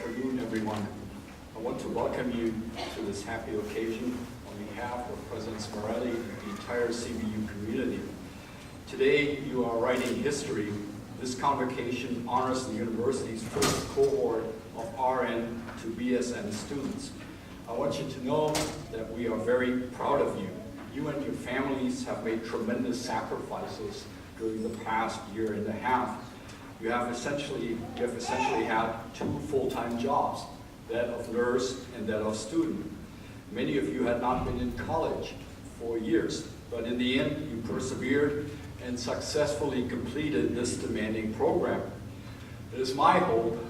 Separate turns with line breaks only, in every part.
afternoon, everyone. I want to welcome you to this happy occasion on behalf of President Smarelli and the entire CBU community. Today, you are writing history. This convocation honors the university's first cohort of RN to BSN students. I want you to know that we are very proud of you. You and your families have made tremendous sacrifices during the past year and a half. You have essentially had two full-time jobs, that of nurse and that of student. Many of you had not been in college for years, but in the end, you persevered and successfully completed this demanding program. It is my hope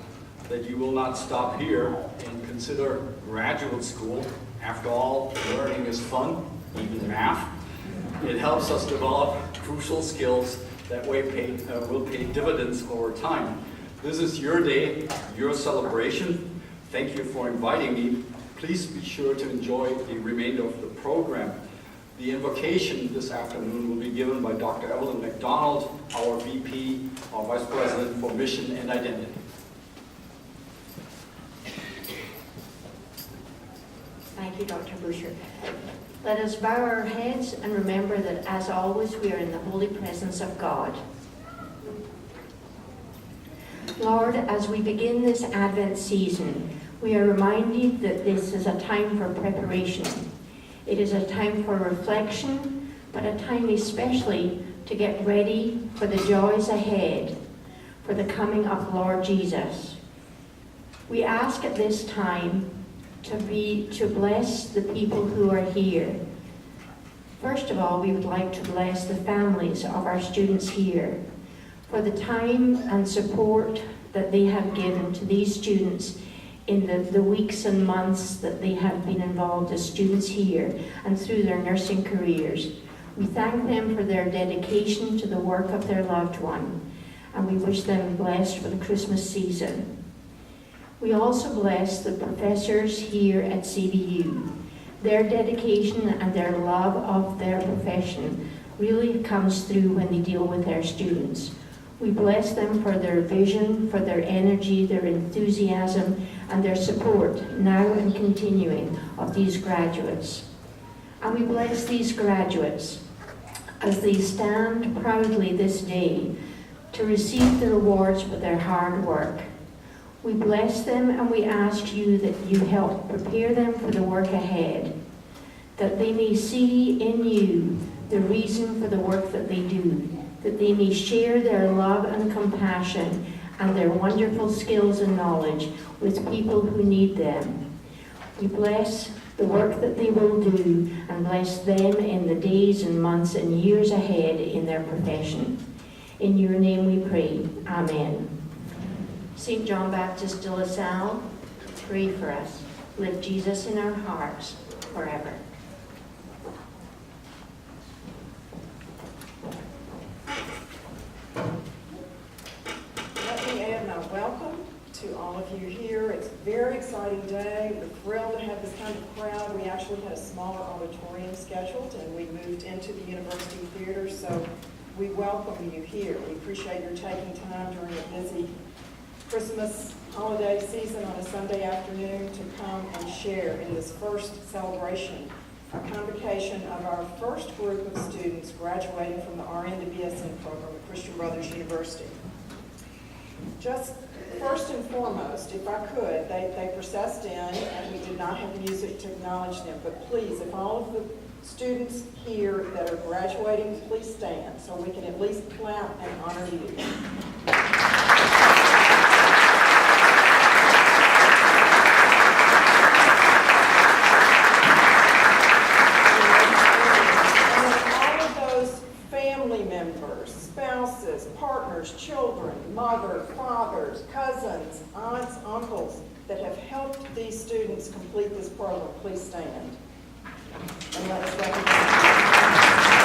that you will not stop here and consider graduate school. After all, learning is fun, even math. It helps us develop crucial skills that will pay dividends over time. This is your day, your celebration. Thank you for inviting me. Please be sure to enjoy the remainder of the program. The invocation this afternoon will be given by Dr. Evelyn McDonald, our VP, our Vice President for Mission and Identity.
Thank you, Dr. Busher. Let us bow our heads and remember that, as always, we are in the holy presence of God. Lord, as we begin this Advent season, we are reminded that this is a time for preparation. It is a time for reflection, but a time especially to get ready for the joys ahead, for the coming of Lord Jesus. We ask at this time to bless the people who are here. First of all, we would like to bless the families of our students here for the time and support that they have given to these students in the weeks and months that they have been involved as students here and through their nursing careers. We thank them for their dedication to the work of their loved one, and we wish them blessed for the Christmas season. We also bless the professors here at CBU. Their dedication and their love of their profession really comes through when they deal with their students. We bless them for their vision, for their energy, their enthusiasm, and their support now and continuing of these graduates. And we bless these graduates as they stand proudly this day to receive the rewards for their hard work. We bless them and we ask you that you help prepare them for the work ahead, that they may see in you the reason for the work that they do, that they may share their love and compassion and their wonderful skills and knowledge with people who need them. We bless the work that they will do and bless them in the days and months and years ahead in their profession. In your name we pray. Amen. St. John Baptist de La Salle, pray for us. Lift Jesus in our hearts forever.
Let me add my welcome to all of you here. It's a very exciting day. We're thrilled to have this kind of crowd. We actually had a smaller auditorium scheduled, and we moved into the University Theater, so we welcome you here. We appreciate your taking time during a busy Christmas holiday season on a Sunday afternoon to come and share in this first celebration, a convocation of our first group of students graduating from the RN to BSN program at Christian Brothers University. Just first and foremost, if I could, they processed in and we did not have music to acknowledge them, but please, if all of the students here that are graduating, please stand so we can at least clap and honor you. Spouses, partners, children, mother, fathers, cousins, aunts, uncles that have helped these students complete this program, please stand. And let us recognize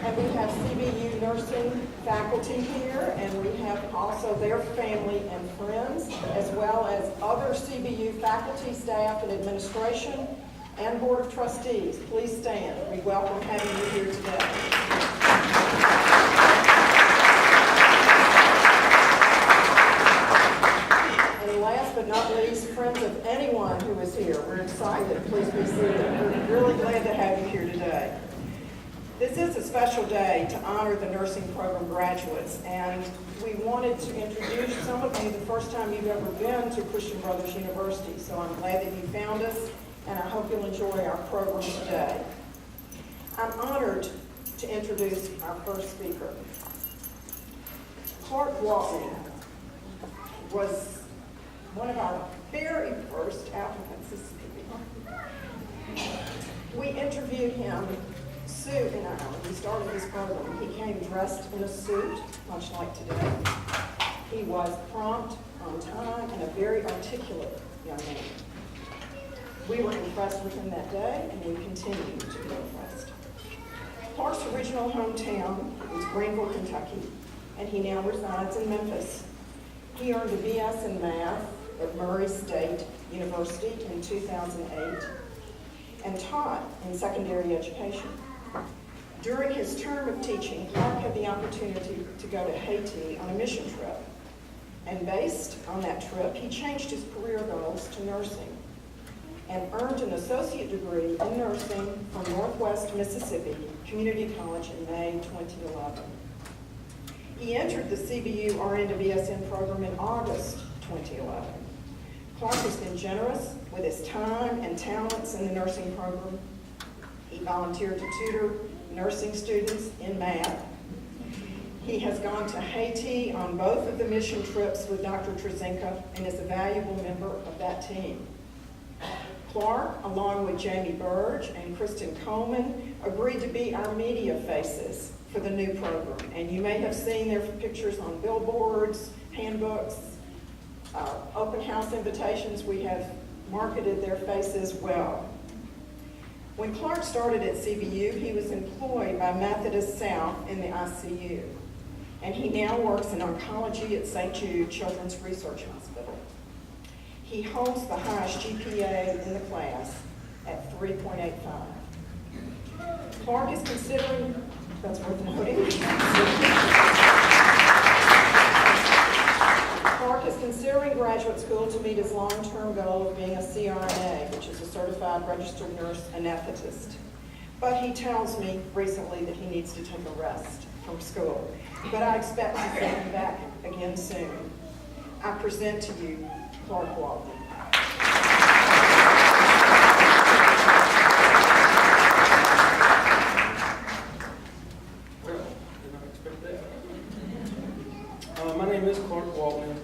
And we have CBU Nursing faculty here, and we have also their family and friends, as well as other CBU faculty, staff, and administration, and Board of Trustees. Please stand. We welcome having you here today. And last but not least, friends of anyone who is here, we're excited. Please be seated. We're really glad to have you here today. This is a special day to honor the nursing program graduates, and we wanted to introduce some of you the first time you've ever been to Christian Brothers University. So I'm glad that you found us, and I hope you'll enjoy our program today. I'm honored to introduce our first speaker. Clark Walton was one of our very first applicants. We interviewed him, Sue and I, when we started this program. He came dressed in a suit, much like today. He was prompt, on time, and a very articulate young man. We were impressed with him that day, and we continue to be impressed. Clark's original hometown is Greenville, Kentucky, and he now resides in Memphis. He earned a BS in math at Murray State University in 2008 and taught in secondary education. During his term of teaching, Clark had the opportunity to go to Haiti on a mission trip. And based on that trip, he changed his career goals to nursing and earned an associate degree in nursing from Northwest Mississippi Community College in May 2011. He entered the CBU RN to BSN program in August 2011. Clark has been generous with his time and talents in the nursing program. He volunteered to tutor nursing students in math. He has gone to Haiti on both of the mission trips with Dr. Trezinka and is a valuable member of that team. Clark, along with Jamie Burge and Kristen Coleman, agreed to be our media faces for the new program. And you may have seen their pictures on billboards, handbooks, open house invitations. We have marketed their faces well. When Clark started at CBU, he was employed by Methodist South in the ICU. And he now works in oncology at St. Jude Children's Research Hospital. He holds the highest GPA in the class at 3.85. Clark is considering, that's worth noting. Clark is considering graduate school to meet his long-term goal of being a CRNA, which is a certified registered nurse anesthetist. But he tells me recently that he needs to take a rest from school. But I expect to see him back again soon. I present to you Clark Walton.
Well, did not expect that. My name is Clark Walton,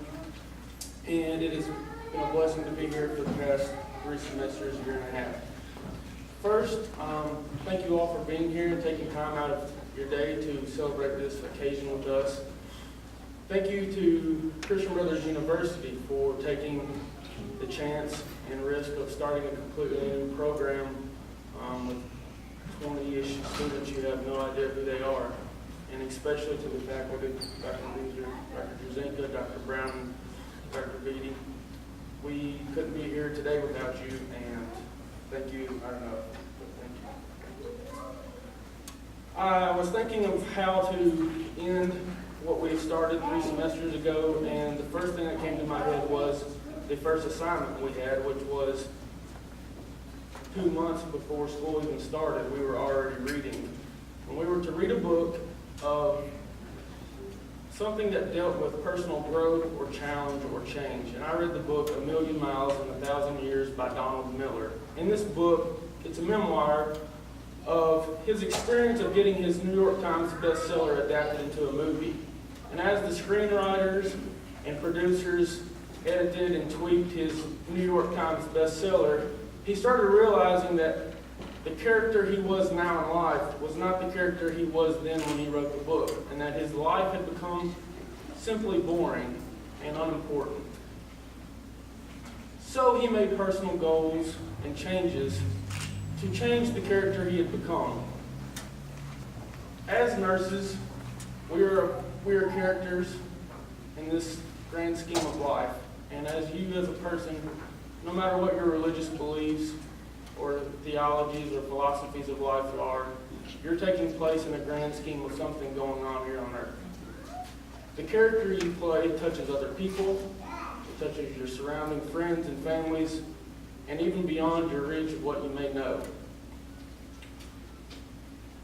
and it has been a blessing to be here for the past 3 semesters, year and a half. First, thank you all for being here and taking time out of your day to celebrate this occasion with us. Thank you to Christian Brothers University for taking the chance and risk of starting a completely new program with 20-ish students. You have no idea who they are, and especially to the faculty, Dr. Beezer, Dr. Jazinka, Dr. Brown, Dr. Beatty. We couldn't be here today without you, and thank you. I don't know, but thank you. I was thinking of how to end what we started 3 semesters ago, and the first thing that came to my head was the first assignment we had, which was 2 months before school even started. We were already reading. And we were to read a book of something that dealt with personal growth or challenge or change. And I read the book A Million Miles in 1,000 Years by Donald Miller. In this book, it's a memoir of his experience of getting his New York Times bestseller adapted into a movie. And as the screenwriters and producers edited and tweaked his New York Times bestseller, he started realizing that the character he was now in life was not the character he was then when he wrote the book, and that his life had become simply boring and unimportant. So he made personal goals and changes to change the character he had become. As nurses, we are characters in this grand scheme of life. And as you as a person, no matter what your religious beliefs or theologies or philosophies of life are, You're taking place in a grand scheme of something going on here on earth. The character you play touches other people, it touches your surrounding friends and families, and even beyond your reach of what you may know.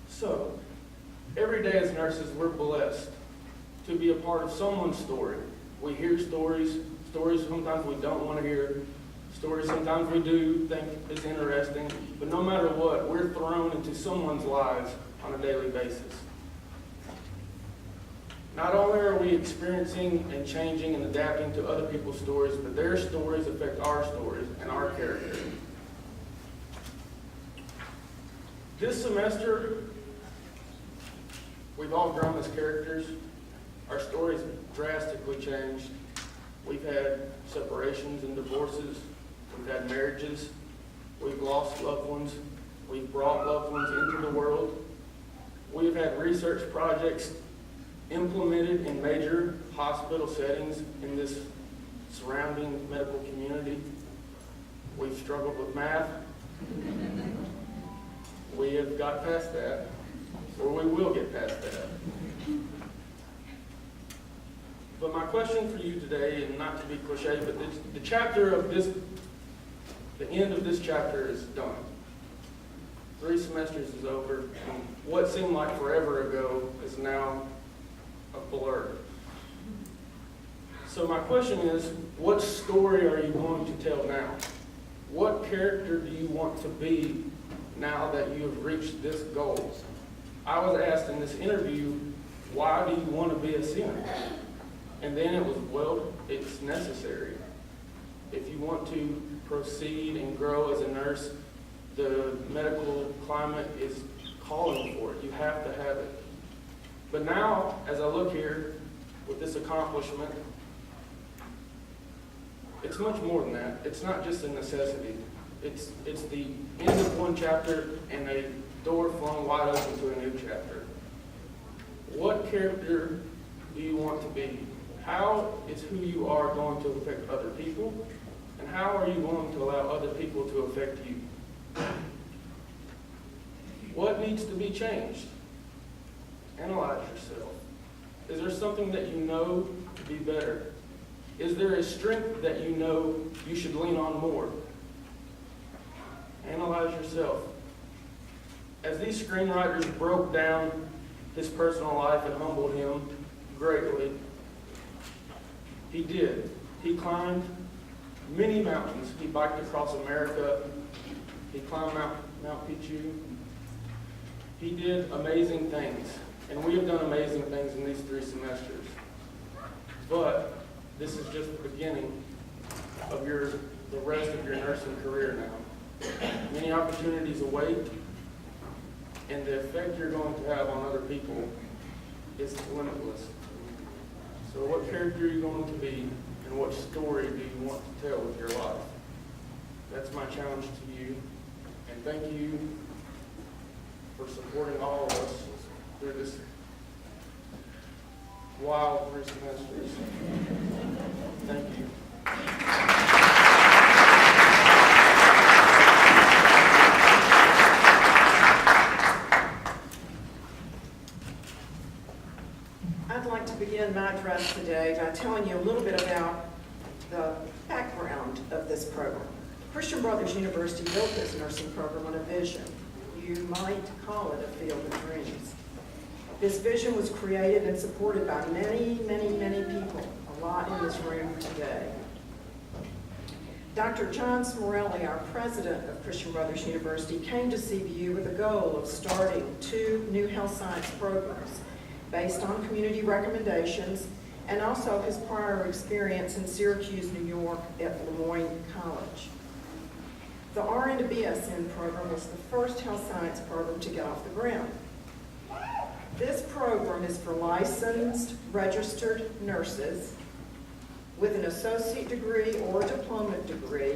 So, every day as nurses, we're blessed to be a part of someone's story. We hear stories sometimes we don't want to hear, stories sometimes we do think is interesting, but no matter what, we're thrown into someone's lives on a daily basis. Not only are we experiencing and changing and adapting to other people's stories, but their stories affect our stories and our character. This semester, we've all grown as characters. Our stories drastically changed. We've had separations and divorces. We've had marriages. We've lost loved ones. We've brought loved ones into the world. We've had research projects implemented in major hospital settings in this surrounding medical community. We've struggled with math. We have got past that, or we will get past that. But my question for you today, and not to be cliche, but the chapter of this, the end of this chapter is done. 3 semesters is over, and what seemed like forever ago is now a blur. So my question is, what story are you going to tell now? What character do you want to be now that you have reached this goal? I was asked in this interview, why do you want to be a CNA? And then it was, well, it's necessary. If you want to proceed and grow as a nurse, the medical climate is calling for it. You have to have it. But now, as I look here with this accomplishment, it's much more than that. It's not just a necessity. It's the end of one chapter and a door flung wide open to a new chapter. What character do you want to be? How is who you are going to affect other people? And how are you going to allow other people to affect you? What needs to be changed? Analyze yourself. Is there something that you know to be better? Is there a strength that you know you should lean on more? Analyze yourself. As these screenwriters broke down his personal life and humbled him greatly, he did. He climbed many mountains. He biked across America. He climbed Mount Pichu. He did amazing things. And we have done amazing things in these 3 semesters. But this is just the beginning of the rest of your nursing career now. Many opportunities await, and the effect you're going to have on other people is limitless. So what character are you going to be, and what story do you want to tell with your life? That's my challenge to you, and thank you for supporting all of us through this wild 3 semesters. Thank you.
I'd like to begin my address today by telling you a little bit about the background of this program. Christian Brothers University built this nursing program on a vision. You might call it a field of dreams. This vision was created and supported by many, many, many people, a lot in this room today. Dr. John Smorelli, our president of Christian Brothers University, came to CBU with a goal of starting 2 new health science programs based on community recommendations and also his prior experience in Syracuse, New York at Lemoyne College. The RN to BSN program was the first health science program to get off the ground. This program is for licensed, registered nurses with an associate degree or a diploma degree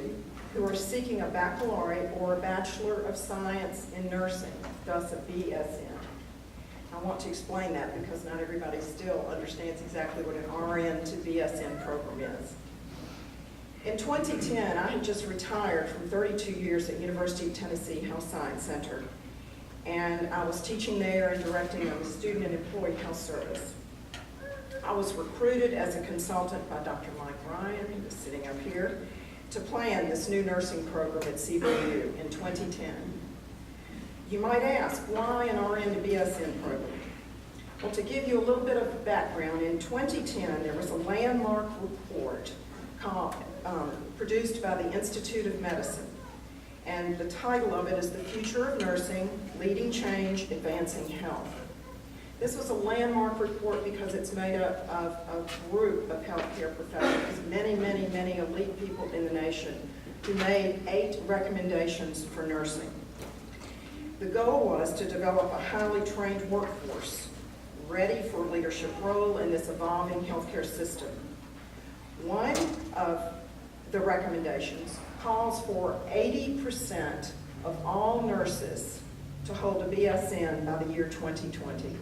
who are seeking a baccalaureate or a Bachelor of Science in nursing, thus a BSN. I want to explain that because not everybody still understands exactly what an RN to BSN program is. In 2010, I had just retired from 32 years at University of Tennessee Health Science Center, and I was teaching there and directing a student and employee health service. I was recruited as a consultant by Dr. Mike Ryan, who is sitting up here, to plan this new nursing program at CBU in 2010. You might ask, why an RN to BSN program? Well, to give you a little bit of background, in 2010 there was a landmark report produced by the Institute of Medicine, and the title of it is The Future of Nursing, Leading Change, Advancing Health. This was a landmark report because it's made up of a group of healthcare professionals, many, many, many elite people in the nation, who made 8 recommendations for nursing. The goal was to develop a highly trained workforce, ready for a leadership role in this evolving healthcare system. One of the recommendations calls for 80% of all nurses to hold a BSN by the year 2020.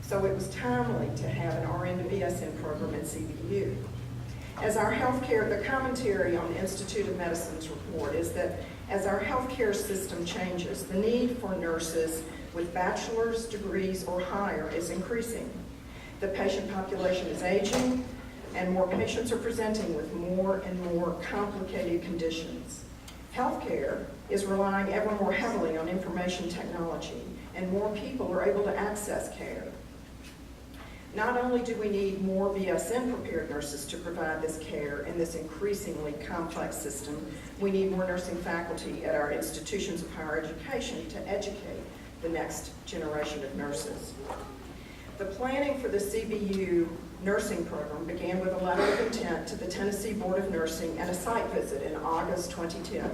So it was timely to have an RN to BSN program at CBU. As our healthcare, the commentary on the Institute of Medicine's report is that as our healthcare system changes, the need for nurses with bachelor's degrees or higher is increasing. The patient population is aging, and more patients are presenting with more and more complicated conditions. Healthcare is relying ever more heavily on information technology, and more people are able to access care. Not only do we need more BSN-prepared nurses to provide this care in this increasingly complex system, we need more nursing faculty at our institutions of higher education to educate the next generation of nurses. The planning for the CBU Nursing Program began with a letter of intent to the Tennessee Board of Nursing and a site visit in August 2010.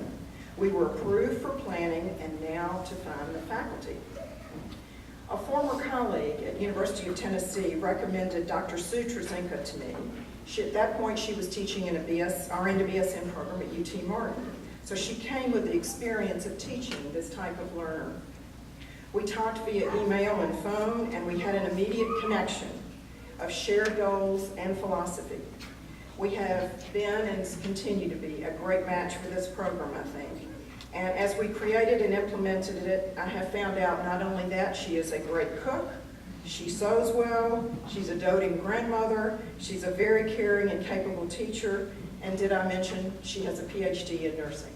We were approved for planning and now to find the faculty. A former colleague at University of Tennessee recommended Dr. Sue Trzynka to me. At that point, she was teaching in a RN to BSN program at UT Martin. So she came with the experience of teaching this type of learner. We talked via email and phone, and we had an immediate connection of shared goals and philosophy. We have been and continue to be a great match for this program, I think. And as we created and implemented it, I have found out not only that she is a great cook, she sews well, she's a doting grandmother, she's a very caring and capable teacher, and did I mention she has a PhD in nursing.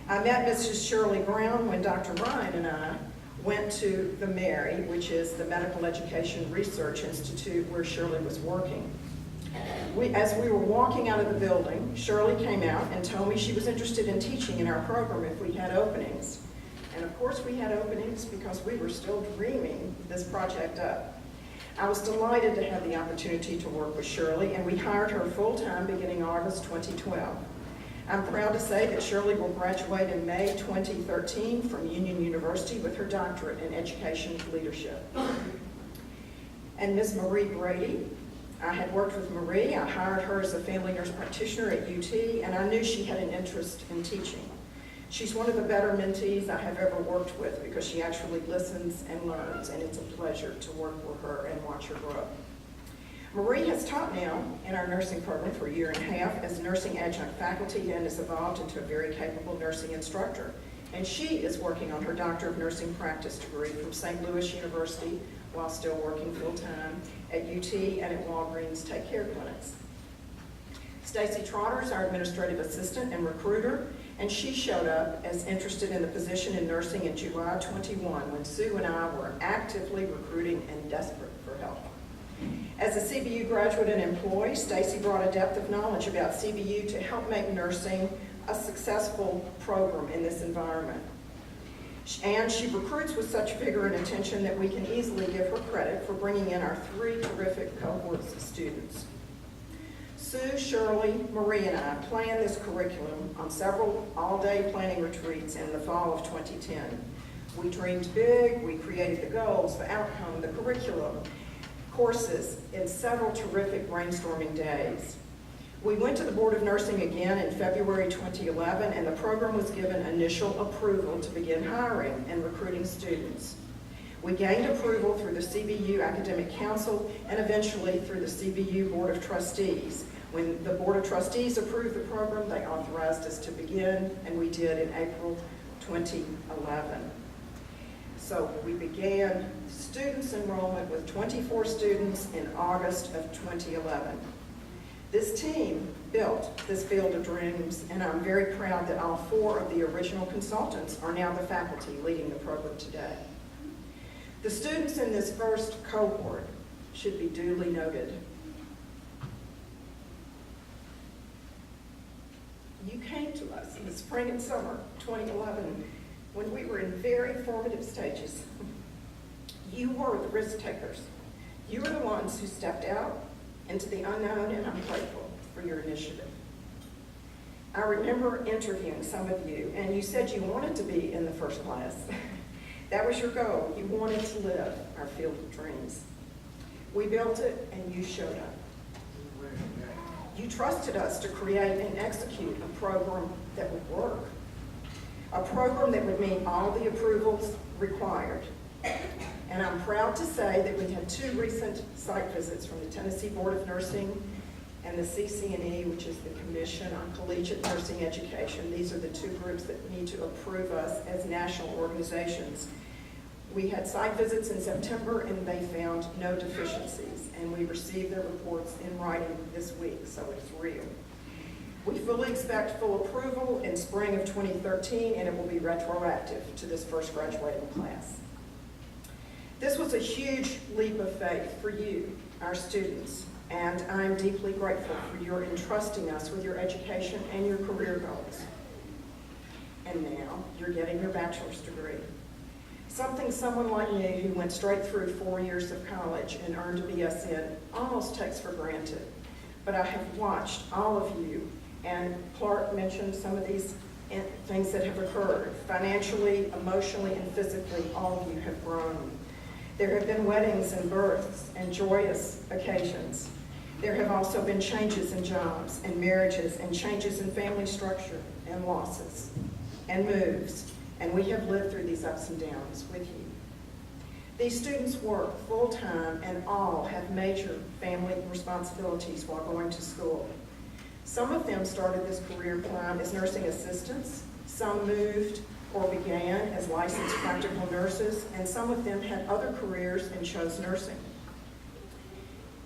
I met Mrs. Shirley Brown when Dr. Ryan and I went to the Mary, which is the Medical Education Research Institute where Shirley was working. As we were walking out of the building, Shirley came out and told me she was interested in teaching in our program if we had openings. And of course we had openings because we were still dreaming this project up. I was delighted to have the opportunity to work with Shirley, and we hired her full-time beginning August 2012. I'm proud to say that Shirley will graduate in May 2013 from Union University with her doctorate in education leadership. And Ms. Marie Brady, I had worked with Marie. I hired her as a family nurse practitioner at UT, and I knew she had an interest in teaching. She's one of the better mentees I have ever worked with because she actually listens and learns, and it's a pleasure to work with her and watch her grow. Marie has taught now in our nursing program for a year and a half as nursing adjunct faculty and has evolved into a very capable nursing instructor. And she is working on her Doctor of Nursing Practice degree from St. Louis University while still working full-time at UT and at Walgreens Take Care Clinics. Stacy Trotter is our administrative assistant and recruiter, and she showed up as interested in the position in nursing in July 21 when Sue and I were actively recruiting and desperate for help. As a CBU graduate and employee, Stacy brought a depth of knowledge about CBU to help make nursing a successful program in this environment. And she recruits with such vigor and attention that we can easily give her credit for bringing in our 3 terrific cohorts of students. Sue, Shirley, Marie, and I planned this curriculum on several all-day planning retreats in the fall of 2010. We dreamed big, we created the goals, the outcome, the curriculum, courses in several terrific brainstorming days. We went to the Board of Nursing again in February 2011, and the program was given initial approval to begin hiring and recruiting students. We gained approval through the CBU Academic Council and eventually through the CBU Board of Trustees. When the Board of Trustees approved the program, they authorized us to begin, and we did in April 2011. So we began students enrollment with 24 students in August of 2011. This team built this field of dreams, and I'm very proud that all 4 of the original consultants are now the faculty leading the program today. The students in this first cohort should be duly noted. You came to us in the spring and summer 2011 when we were in very formative stages. You were the risk takers. You were the ones who stepped out into the unknown, and I'm grateful for your initiative. I remember interviewing some of you, and you said you wanted to be in the first class. That was your goal. You wanted to live our field of dreams. We built it, and you showed up. You trusted us to create and execute a program that would work, a program that would meet all the approvals required. And I'm proud to say that we had 2 recent site visits from the Tennessee Board of Nursing and the CCNE, which is the Commission on Collegiate Nursing Education. These are the 2 groups that need to approve us as national organizations. We had site visits in September, and they found no deficiencies, and we received their reports in writing this week, so it's real. We fully expect full approval in spring of 2013, and it will be retroactive to this first graduating class. This was a huge leap of faith for you, our students, and I'm deeply grateful for your entrusting us with your education and your career goals. And now you're getting your bachelor's degree. Something someone like me who went straight through 4 years of college and earned a BSN almost takes for granted. But I have watched all of you, and Clark mentioned some of these things that have occurred. Financially, emotionally, and physically, all of you have grown. There have been weddings and births and joyous occasions. There have also been changes in jobs and marriages and changes in family structure and losses and moves. And we have lived through these ups and downs with you. These students work full-time and all have major family responsibilities while going to school. Some of them started this career climb as nursing assistants, some moved or began as licensed practical nurses, and some of them had other careers and chose nursing.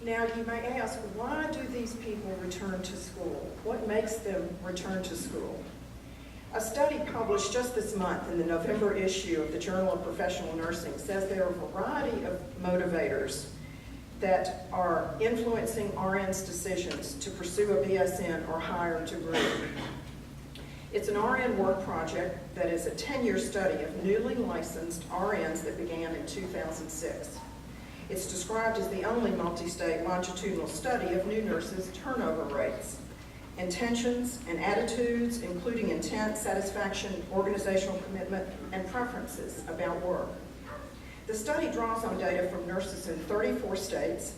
Now you may ask, why do these people return to school? What makes them return to school? A study published just this month in the November issue of the Journal of Professional Nursing says there are a variety of motivators that are influencing RN's decisions to pursue a BSN or higher degree. It's an RN work project that is a 10-year study of newly licensed RNs that began in 2006. It's described as the only multi-state longitudinal study of new nurses' turnover rates, intentions and attitudes, including intent, satisfaction, organizational commitment, and preferences about work. The study draws on data from nurses in 34 states,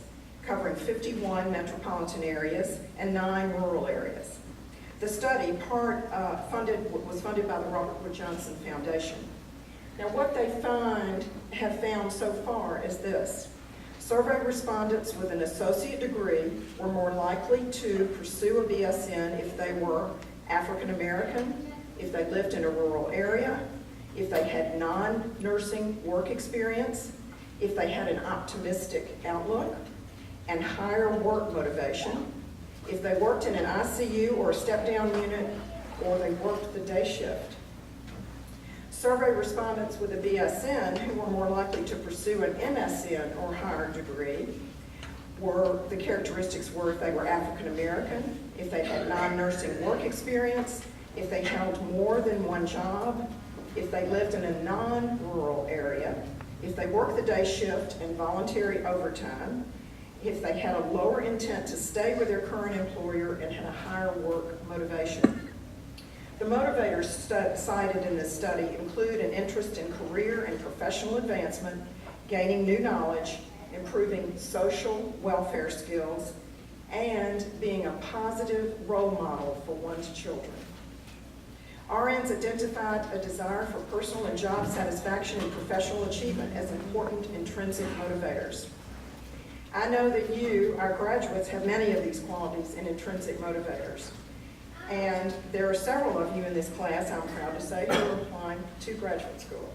covering 51 metropolitan areas and 9 rural areas. The study was funded by the Robert Wood Johnson Foundation. Now what they have found so far is this. Survey respondents with an associate degree were more likely to pursue a BSN if they were African American, if they lived in a rural area, if they had non-nursing work experience, if they had an optimistic outlook and higher work motivation, if they worked in an ICU or a step-down unit, or they worked the day shift. Survey respondents with a BSN who were more likely to pursue an MSN or higher degree the characteristics were if they were African American, if they had non-nursing work experience, if they held more than one job, if they lived in a non-rural area, if they worked the day shift and voluntary overtime, if they had a lower intent to stay with their current employer and had a higher work motivation. The motivators cited in this study include an interest in career and professional advancement, gaining new knowledge, improving social welfare skills, and being a positive role model for one's children. RNs identified a desire for personal and job satisfaction and professional achievement as important intrinsic motivators. I know that you, our graduates, have many of these qualities and intrinsic motivators. And there are several of you in this class, I'm proud to say, who are applying to graduate school.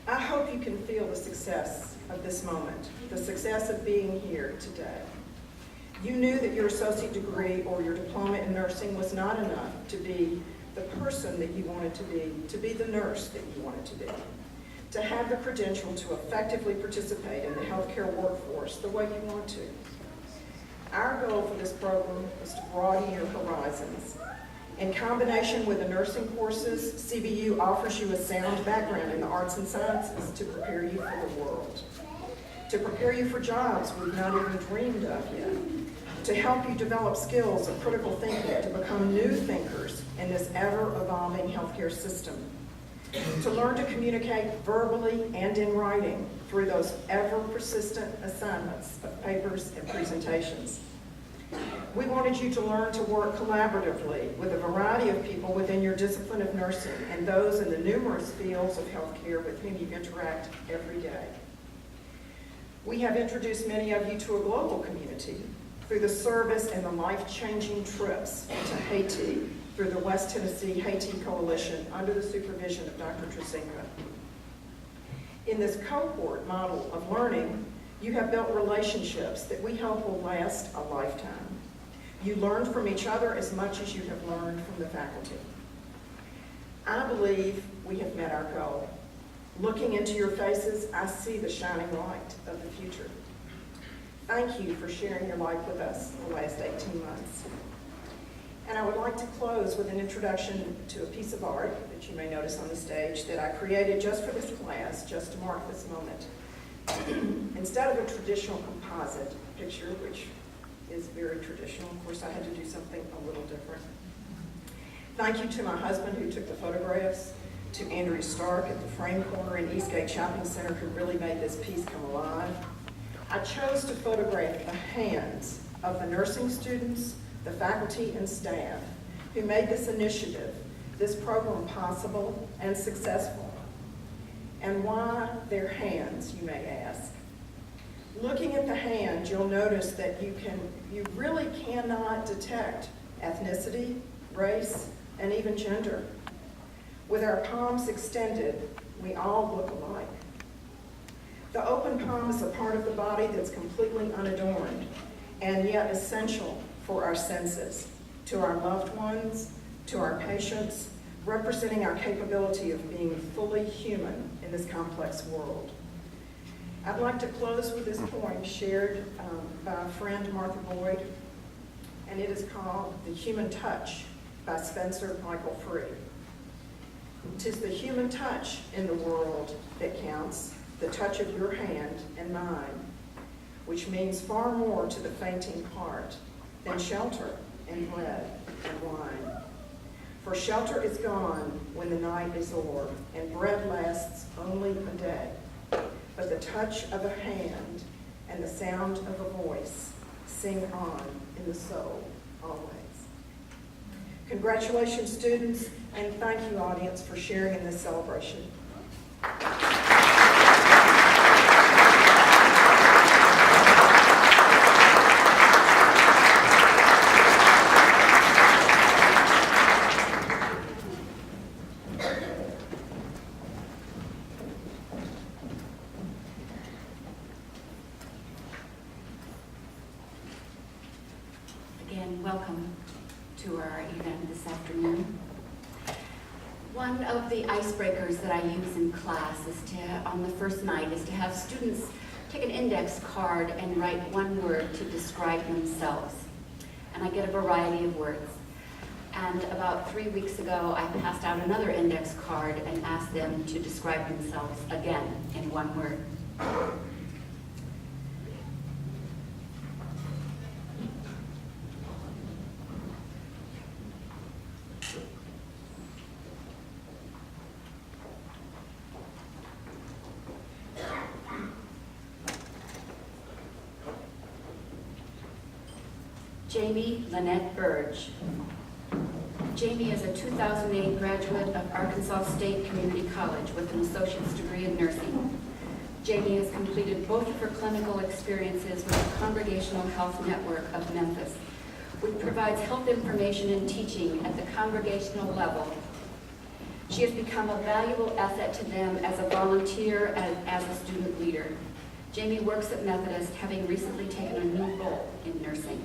I hope you can feel the success of this moment, the success of being here today. You knew that your associate degree or your diploma in nursing was not enough to be the person that you wanted to be the nurse that you wanted to have the credential to effectively participate in the healthcare workforce the way you want to. Our goal for this program is to broaden your horizons. In combination with the nursing courses, CBU offers you a sound background in the arts and sciences to prepare you for the world, to prepare you for jobs we've not even dreamed of yet, to help you develop skills of critical thinking, to become new thinkers in this ever-evolving healthcare system, to learn to communicate verbally and in writing through those ever-persistent assignments of papers and presentations. We wanted you to learn to work collaboratively with a variety of people within your discipline of nursing and those in the numerous fields of healthcare with whom you interact every day. We have introduced many of you to a global community through the service and the life-changing trips to Haiti through the West Tennessee Haiti Coalition under the supervision of Dr. Trusinka. In this cohort model of learning, you have built relationships that we hope will last a lifetime. You learned from each other as much as you have learned from the faculty. I believe we have met our goal. Looking into your faces, I see the shining light of the future. Thank you for sharing your life with us the last 18 months. And I would like to close with an introduction to a piece of art that you may notice on the stage that I created just for this class, just to mark this moment. Instead of a traditional composite picture, which is very traditional, of course I had to do something a little different. Thank you to my husband who took the photographs, to Andrew Stark at the Frame Corner in Eastgate Shopping Center who really made this piece come alive. I chose to photograph the hands of the nursing students, the faculty and staff who made this initiative, this program possible and successful. And why their hands, you may ask. Looking at the hand, you'll notice that you really cannot detect ethnicity, race, and even gender. With our palms extended, we all look alike. The open palm is a part of the body that's completely unadorned and yet essential for our senses, to our loved ones, to our patients, representing our capability of being fully human in this complex world. I'd like to close with this poem shared by a friend, Martha Boyd, and it is called The Human Touch by Spencer Michael Free. 'Tis the human touch in the world that counts, the touch of your hand and mine, which means far more to the fainting heart than shelter and bread and wine. For shelter is gone when the night is o'er, and bread lasts only a day. But the touch of a hand and the sound of a voice sing on in the soul always. Congratulations, students, and thank you, audience, for sharing in this celebration.
Again, welcome to our event this afternoon. One of the icebreakers that I use in class on the first night is to have students take an index card and write one word to describe themselves. And I get a variety of words. And about 3 weeks ago, I passed out another index card and asked them to describe themselves again in one word. Jamie Lynette Burge. Jamie is a 2008 graduate of Arkansas State Community College with an associate's degree in nursing. Jamie has completed both of her clinical experiences with the Congregational Health Network of Memphis, which provides health information and teaching at the congregational level. She has become a valuable asset to them as a volunteer and as a student leader. Jamie works at Methodist, having recently taken a new role in nursing.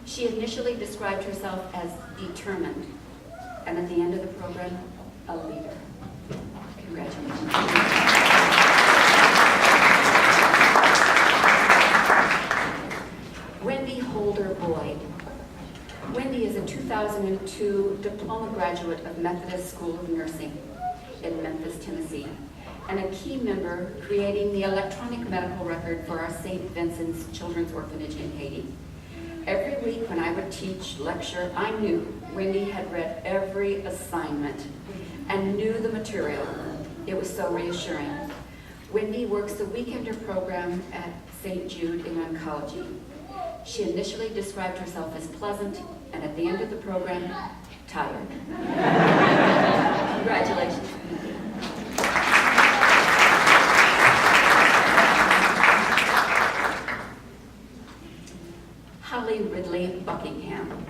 She initially described herself as determined, and at the end of the program, a leader. Congratulations. Wendy Holder Boyd. Wendy is a 2002 diploma graduate of Methodist School of Nursing in Memphis, Tennessee, and a key member creating the electronic medical record for our St. Vincent's Children's Orphanage in Haiti. Every week when I would teach, lecture, I knew Wendy had read every assignment and knew the material. It was so reassuring. Wendy works the weekender program at St. Jude in oncology. She initially described herself as pleasant, and at the end of the program, tired. Congratulations. Holly Ridley Buckingham.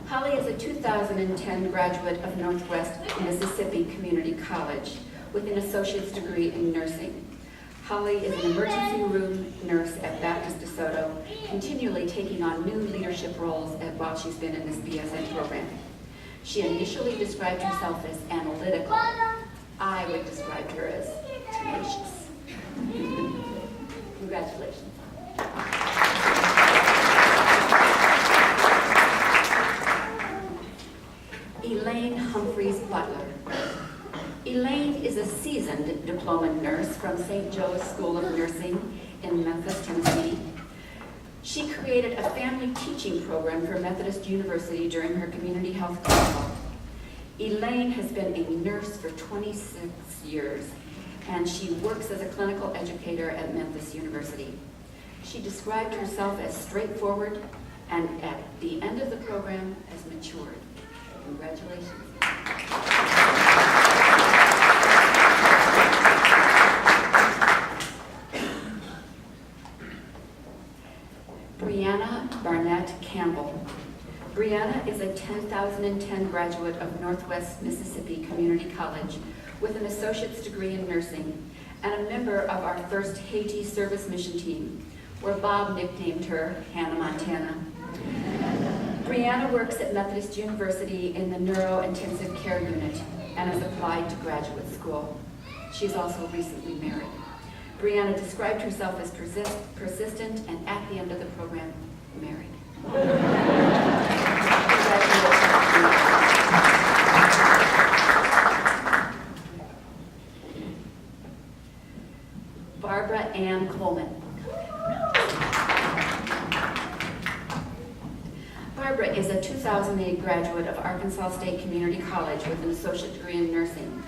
Holly is a 2010 graduate of Northwest Mississippi Community College with an associate's degree in nursing. Holly is an emergency room nurse at Baptist DeSoto, continually taking on new leadership roles while she's been in this BSN program. She initially described herself as analytical. I would describe her as tenacious. Congratulations. Elaine Humphreys Butler. Elaine is a seasoned diploma nurse from St. Joe's School of Nursing in Memphis, Tennessee. She created a family teaching program for Methodist University during her community health clinical. Elaine has been a nurse for 26 years, and she works as a clinical educator at Memphis University. She described herself as straightforward and at the end of the program as matured. Congratulations. Brianna Barnett Campbell. Brianna is a 2010 graduate of Northwest Mississippi Community College with an associate's degree in nursing and a member of our first Haiti service mission team, where Bob nicknamed her Hannah Montana. Brianna works at Methodist University in the Neurointensive Care Unit and has applied to graduate school. She's also recently married. Brianna described herself as persistent and at the end of the program, married. Barbara Ann Coleman. Barbara is a 2008 graduate of Arkansas State Community College with an associate degree in nursing.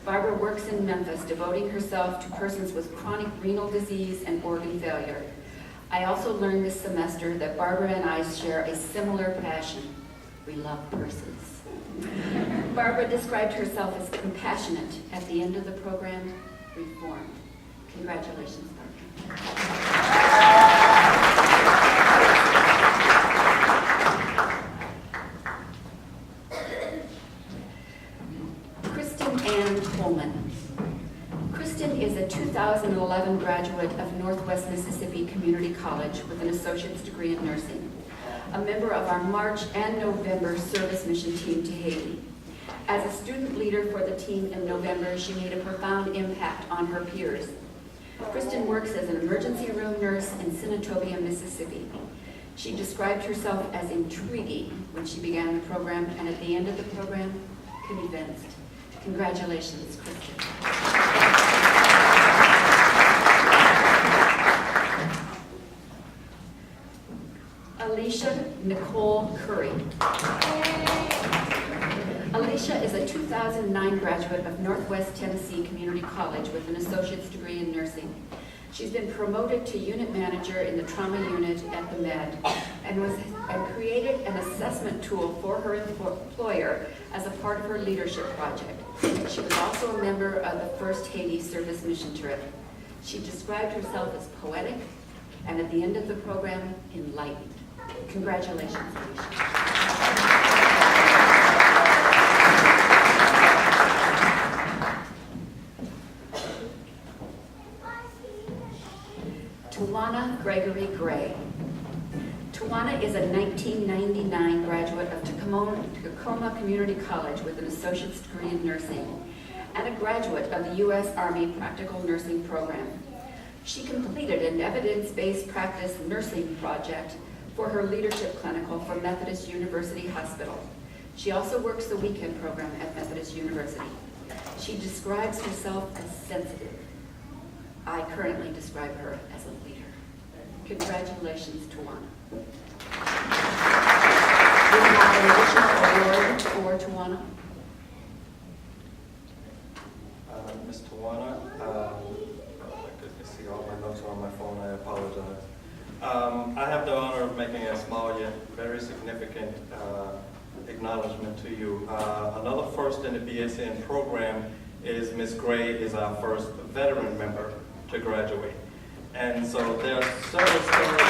Barbara works in Memphis, devoting herself to persons with chronic renal disease and organ failure. I also learned this semester that Barbara and I share a similar passion. We love persons. Barbara described herself as compassionate. At the end of the program, reformed. Congratulations, Barbara. Kristen is a 2011 graduate of Northwest Mississippi Community College with an associate's degree in nursing, a member of our March and November service mission team to Haiti. As a student leader for the team in November, she made a profound impact on her peers. Kristen works as an emergency room nurse in Senatobia, Mississippi. She described herself as intriguing when she began the program, and at the end of the program, convinced. Congratulations, Kristen. Alicia Nicole Curry. Alicia is a 2009 graduate of Northwest Tennessee Community College with an associate's degree in nursing. She's been promoted to unit manager in the trauma unit at the Med and created an assessment tool for her employer as a part of her leadership project. She was also a member of the first Haiti service mission trip. She described herself as poetic and at the end of the program, enlightened. Congratulations, Alicia. Tawana Gregory Gray. Tawana is a 1999 graduate of Tacoma Community College with an associate's degree in nursing and a graduate of the U.S. Army Practical Nursing Program. She completed an evidence-based practice nursing project for her leadership clinical for Methodist University Hospital. She also works the weekend program at Methodist University. She describes herself as sensitive. I currently describe her as a leader. Congratulations, Tawana. We have an additional award for Tawana.
Ms. Tawana, I couldn't see all my notes on my phone, I apologize. I have the honor of making a small yet very significant acknowledgement to you. Another first in the BSN program is Ms. Gray is our first veteran member to graduate. And so there are several stories.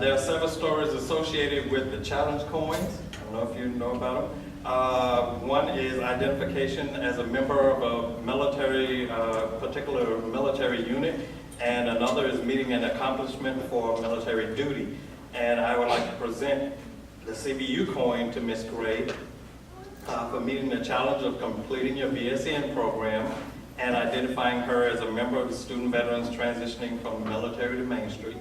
There are several stories associated with the challenge coins. I don't know if you know about them. One is identification as a member of a military, particular military unit, and another is meeting an accomplishment for military duty. And I would like to present the CBU coin to Ms. Gray for meeting the challenge of completing your BSN program and identifying her as a member of the student veterans transitioning from military to Main Street.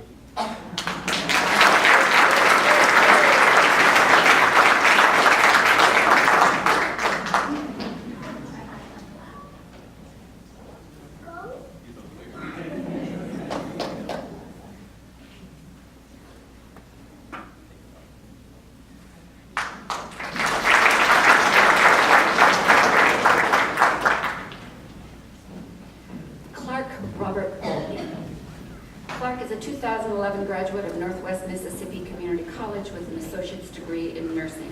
Clark is a 2011 graduate of Northwest Mississippi Community College with an associate's degree in nursing.